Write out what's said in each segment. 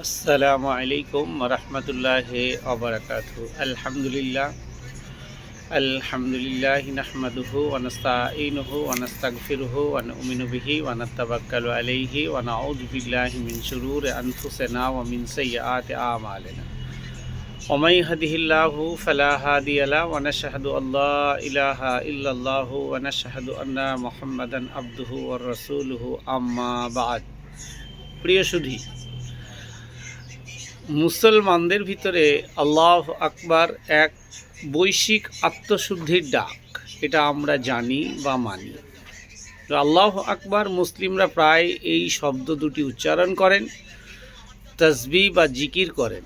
আসসালামু আলাইকুম রহমতুল্লাহি ওয়া বারাকাতুহু। আলহামদুলিল্লাহ নাহমাদুহু ওয়া নাস্তাঈনুহু ওয়া নাস্তাগফিরুহু ওয়া নু'মিনু বিহি ওয়া নাতাওয়াক্কালু আলাইহি ওয়া নাউযু বিল্লাহি মিন শুরুরি আনফুসিনা ওয়া মিন সাইয়্যাতি আমালিনা। ওয়া মান ইয়াহদিহিল্লাহু ফালা হাদিয়া লাহু ওয়া নাশহাদু আল্লা ইলাহা ইল্লাল্লাহু ওয়া নাশহাদু আন্না মুহাম্মাদান আবদুহু ওয়া রাসূলুহু, আম্মা বা'দ। প্রিয় সুধী, মুসলমানদের ভিতরে আল্লাহ আকবার এক বৈশ্বিক আত্মশুদ্ধির ডাক, এটা আমরা জানি বা মানি। তো আল্লাহ আকবার মুসলিমরা প্রায় এই শব্দ দুটি উচ্চারণ করেন, তাসবিহ বা জিকির করেন,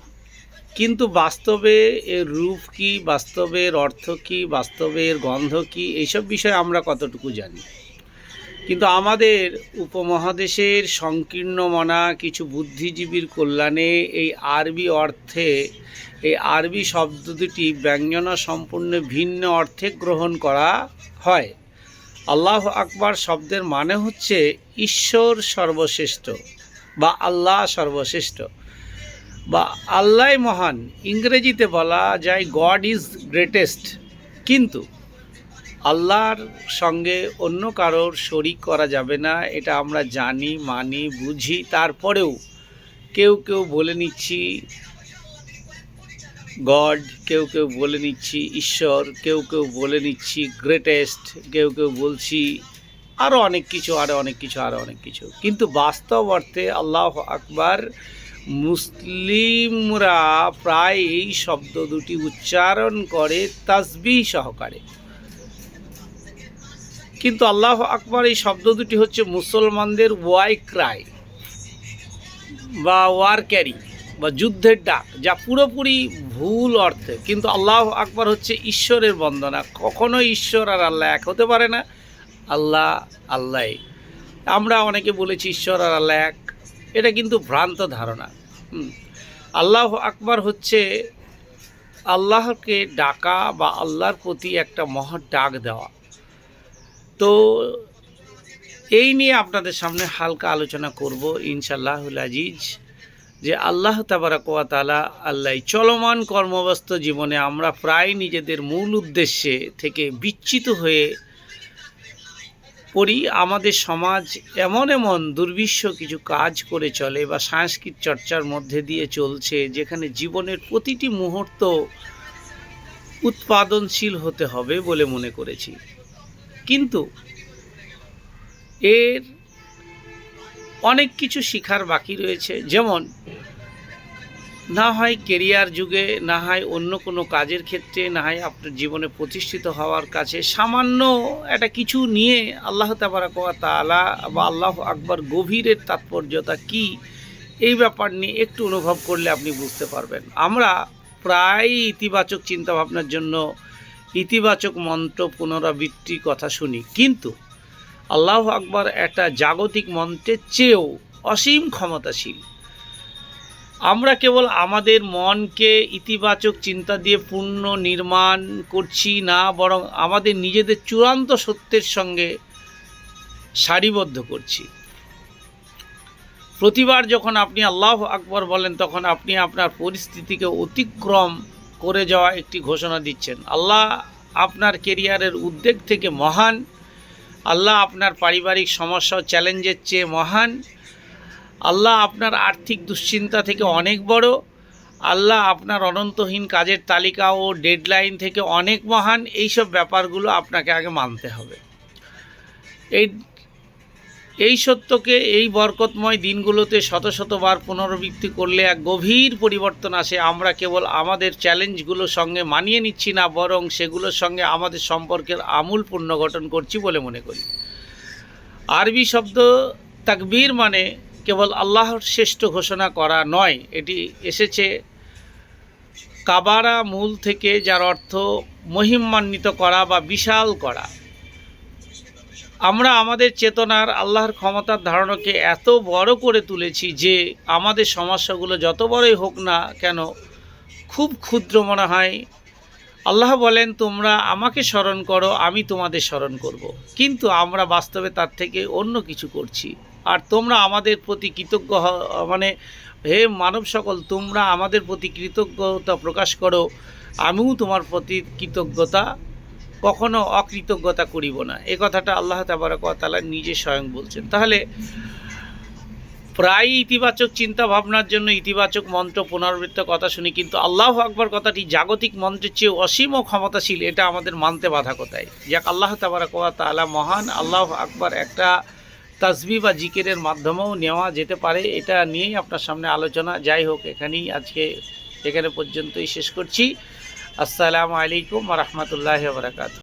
কিন্তু বাস্তবে এর রূপ কি, বাস্তবের অর্থ কি, বাস্তবের গন্ধ কি, এইসব বিষয়ে আমরা কতটুকু জানি। কিন্তু আমাদের উপমহাদেশের সংকীর্ণ মনা কিছু বুদ্ধিজীবীর কল্যাণে এই আরবি অর্থে, এই আরবি শব্দ দুটি ব্যঞ্জনা সম্পূর্ণ ভিন্ন অর্থে গ্রহণ করা হয়। আল্লাহ আকবার শব্দের মানে হচ্ছে ঈশ্বর সর্বশ্রেষ্ঠ বা আল্লাহ সর্বশ্রেষ্ঠ বা আল্লাহ মহান। ইংরেজিতে বলা যায় গড ইজ গ্রেটেস্ট। কিন্তু আল্লাহর সঙ্গে অন্য কারোর শরিক করা যাবে না, এটা আমরা জানি, মানি, বুঝি। তারপরেও কেউ কেউ বলে নিচ্ছি গড, কেউ কেউ বলে নিচ্ছি ঈশ্বর, কেউ কেউ বলে নিচ্ছি গ্রেটেস্ট, কেউ কেউ বলছি আরও অনেক কিছু। কিন্তু বাস্তব অর্থে আল্লাহ আকবার মুসলিমরা প্রায় এই শব্দ দুটি উচ্চারণ করে তাসবিহ সহকারে। কিন্তু আল্লাহ আকবার এই শব্দ দুটি হচ্ছে মুসলমানদের ওয়াই ক্রাই বা ওয়ার ক্যারি বা যুদ্ধের ডাক, যা পুরোপুরি ভুল অর্থে। কিন্তু আল্লাহ আকবার হচ্ছে ঈশ্বরের বন্দনা। কখনো ঈশ্বর আর আল্লাহ এক হতে পারে না। আল্লাহ আল্লাহ, আমরা অনেকে বলেছি ঈশ্বর আর আল্লাহ এক, এটা কিন্তু ভ্রান্ত ধারণা। আল্লাহ আকবার হচ্ছে আল্লাহকে ডাকা বা আল্লাহর প্রতি একটা মহৎ ডাক দেওয়া। তো এই নিয়ে আপনাদের সামনে হালকা আলোচনা করব ইনশাআল্লাহুল আজিজ, যে আল্লাহ তাবারাক ওয়া তাআলা আল্লাহ চলমান কর্মব্যস্ত জীবনে আমরা প্রায় নিজেদের মূল উদ্দেশ্যে থেকে বিচ্যুত হয়ে পড়ি। আমাদের সমাজ এমন দুর্বিশ্ব কিছু কাজ করে চলে বা সাংস্কৃতিক চর্চার মধ্যে দিয়ে চলছে, যেখানে জীবনের প্রতিটি মুহূর্ত উৎপাদনশীল হতে হবে বলে মনে করেছি। কিন্তু এর অনেক কিছু শিখার বাকি রয়েছে। যেমন না হয় কেরিয়ার যুগে, না হয় অন্য কোনো কাজের ক্ষেত্রে, না হয় আপনার জীবনে প্রতিষ্ঠিত হওয়ার কাছে সামান্য একটা কিছু নিয়ে আল্লাহ তাবারাক ওয়া তাআলা বা আল্লাহ আকবার গভীরের তাৎপর্যতা কি, এই ব্যাপার নিয়ে একটু অনুভব করলে আপনি বুঝতে পারবেন। আমরা প্রায় ইতিবাচক চিন্তাভাবনার জন্য ইতিবাচক মন্ত্র পুনরাবৃত্তির কথা শুনি, কিন্তু আল্লাহ আকবার একটা জাগতিক মন্ত্রের চেয়েও অসীম ক্ষমতাশীল। আমরা কেবল আমাদের মনকে ইতিবাচক চিন্তা দিয়ে পূর্ণ নির্মাণ করছি না, বরং আমাদের নিজেদের চূড়ান্ত সত্যের সঙ্গে সারিবদ্ধ করছি। প্রতিবার যখন আপনি আল্লাহু আকবার বলেন, তখন আপনি আপনার পরিস্থিতিকে অতিক্রম করে যাওয়া একটি ঘোষণা দিচ্ছেন। আল্লাহ আপনার কেরিয়ারের উদ্বেগ থেকে মহান, আল্লাহ আপনার পারিবারিক সমস্যা ও চ্যালেঞ্জের চেয়ে মহান, আল্লাহ আপনার আর্থিক দুশ্চিন্তা থেকে অনেক বড়, আল্লাহ আপনার অনন্তহীন কাজের তালিকা ও ডেডলাইন থেকে অনেক মহান। এইসব ব্যাপারগুলো আপনাকে আগে মানতে হবে। এই সত্যকে এই বরকতময় দিনগুলোতে শতবার পুনরাবৃত্তি করলে এক গভীর পরিবর্তন আসে। আমরা কেবল আমাদের চ্যালেঞ্জগুলোর সঙ্গে মানিয়ে নিচ্ছি না, বরং সেগুলোর সঙ্গে আমাদের সম্পর্কের আমূল পুনর্গঠন করছি বলে মনে করি। আরবি শব্দ তাকবীর মানে কেবল আল্লাহর শ্রেষ্ঠ ঘোষণা করা নয়, এটি এসেছে কাবারা মূল থেকে, যার অর্থ মহিমান্বিত করা বা বিশাল করা। আমরা আমাদের চেতনার আল্লাহর ক্ষমতার ধারণাকে এত বড় করে তুলেছি যে আমাদের সমস্যাগুলো যত বড়ই হোক না কেন খুব ক্ষুদ্র মনে হয়। আল্লাহ বলেন, তোমরা আমাকে স্মরণ করো, আমি তোমাদের স্মরণ করব। কিন্তু আমরা বাস্তবে তার থেকে অন্য কিছু করছি। আর তোমরা আমাদের প্রতি কৃতজ্ঞ মানে হে মানব সকল, তোমরা আমাদের প্রতি কৃতজ্ঞতা প্রকাশ করো, আমিও তোমার প্রতি কৃতজ্ঞতা, কখনো অকৃতজ্ঞতা করিব না। এ কথাটা আল্লাহ তাবারক ওয়া তাআলা নিজে স্বয়ং বলছেন। তাহলে প্রায় ইতিবাচক চিন্তা ভাবনার জন্য ইতিবাচক মন্ত্র পুনরাবৃত্ত কথা শুনি, কিন্তু আল্লাহু আকবার কথাটি জাগতিক মন্ত্রের চেয়ে অসীম ও ক্ষমতাশীল, এটা আমাদের মানতে বাধা কোথায়? যাক, আল্লাহ তাবারক ওয়া তাআলা মহান। আল্লাহু আকবার একটা তাসবিহ বা জিকিরের মাধ্যমেও নেওয়া যেতে পারে, এটা নিয়েই আপনার সামনে আলোচনা। যাই হোক, এখানে পর্যন্তই শেষ করছি। আসসালামু আলাইকুম ওয়া রাহমাতুল্লাহি ওয়া বারাকাতুহু।